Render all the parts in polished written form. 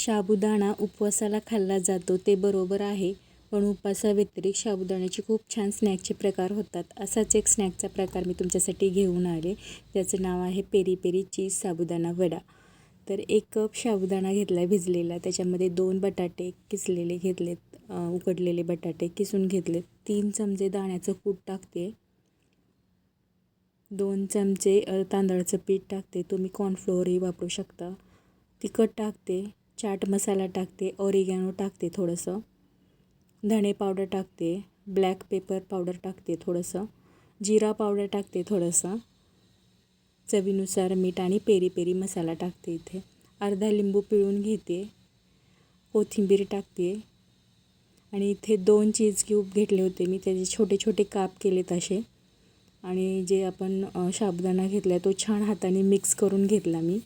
साबुदाणा उपवासाला खाल्ला जातो ते बरोबर आहे, पण उपवासाव्यतिरिक्त साबुदाण्याचे खूप छान स्नॅक्सचे प्रकार होतात. असाच एक स्नॅकचा प्रकार मी तुमच्यासाठी घेऊन आले, ज्याचं नाव आहे पेरी पेरी चीज साबुदाणा वडा. तर 1 कप साबुदाणा घेतला भिजलेला, त्याच्यामध्ये 2 बटाटे किसलेले घेतलेत, उकडलेले बटाटे किसून घेतलेत. 3 चमचे दाण्याचं कूट टाकते, 2 चमचे तांदळाचं पीठ टाकते, तुम्ही कॉर्नफ्लोअरही वापरू शकता. तिखट टाकते, चाट मसाला टाकते, ऑरिगॅनो टाकते थोडंसं, धणे पावडर टाकते, ब्लॅक पेपर पावडर टाकते थोडंसं, जिरा पावडर टाकते थोडंसं, चवीनुसार मीठ आणि पेरी पेरी मसाला टाकते. इथे अर्धा लिंबू पिळून घेते, कोथिंबीर टाकते आणि इथे 2 चीज क्यूब घेतले होते मी, त्याचे छोटे छोटे काप केलेत असे. आणि जे आपण साबुदाणा घेतला तो छान हाताने मिक्स करून घेतला मी.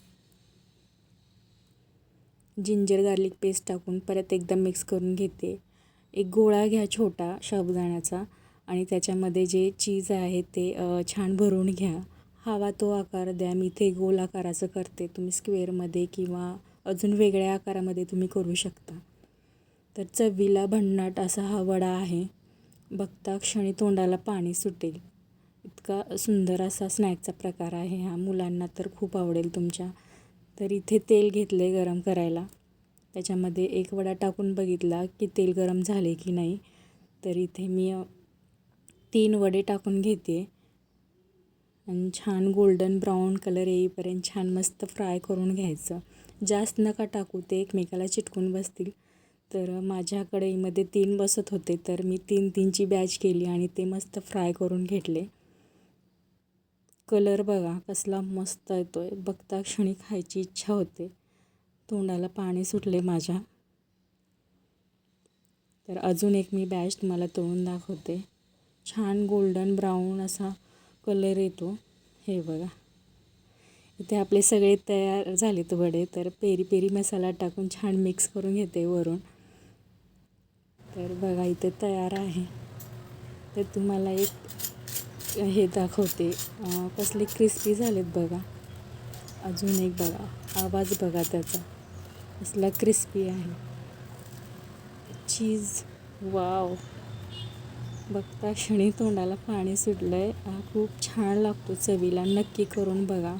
जिंजर गार्लिक पेस्ट टाकून परत एकदा मिक्स करून घेते. एक गोळा घ्या छोटा साबुदाण्याचा आणि त्याच्यामध्ये जे चीज आहे ते छान भरून घ्या. हवा तो आकार द्या. मी इथे गोल आकाराचं करते, तुम्ही स्क्वेअरमध्ये किंवा अजून वेगळ्या आकारामध्ये तुम्ही करू शकता. तर चवीला भन्नाट असा हा वडा आहे, बघता क्षणी तोंडाला पाणी सुटेल इतका सुंदर असा स्नॅकचा प्रकार आहे हा. मुलांना तर खूप आवडेल तुमच्या. तर इथे तेल घेतले गरम करायला, त्याच्यामध्ये एक वडा टाकून बघितला की तेल गरम झाले की नाही. तर इथे मी 3 वडे टाकून घेते आणि छान गोल्डन ब्राऊन कलर येईपर्यंत छान मस्त फ्राय करून घ्यायचं. जास्त नका टाकू, ते एकमेकाला चिटकून बसतील. तर माझ्या कढईमध्ये 3 बसत होते, तर मी 3-3ची बॅच केली आणि ते मस्त फ्राय करून घेतले. कलर बघा कसला मस्त येतो आहे, बघता क्षणी खायची इच्छा होते, तोंडाला पाणी सुटले माझ्या. तर अजून एक मी बॅच तुम्हाला तळून दाखवते. छान गोल्डन ब्राऊन असा कलर येतो, हे बघा. इथे आपले सगळे तयार झालेत वडे. तर पेरी पेरी मसाला टाकून छान मिक्स करून घेते वरून. तर बघा इथे तयार आहे. तर तुम्हाला एक हे दाखवते, कसले क्रिस्पी झालेत बघा. अजून एक बघा, आवाज बघा त्याचा कसला क्रिस्पी आहे. चीज वाव, बघता क्षणी तोंडाला पाणी सुटलं आहे. हा खूप छान लागतो चवीला, नक्की करून बघा.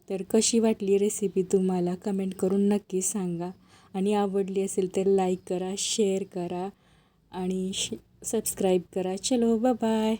तर कशी वाटली रेसिपी तुम्हाला कमेंट करून नक्की सांगा. आणि आवडली असेल तर लाईक करा, शेअर करा आणि सबस्क्राईब करा. चलो बाय बाय.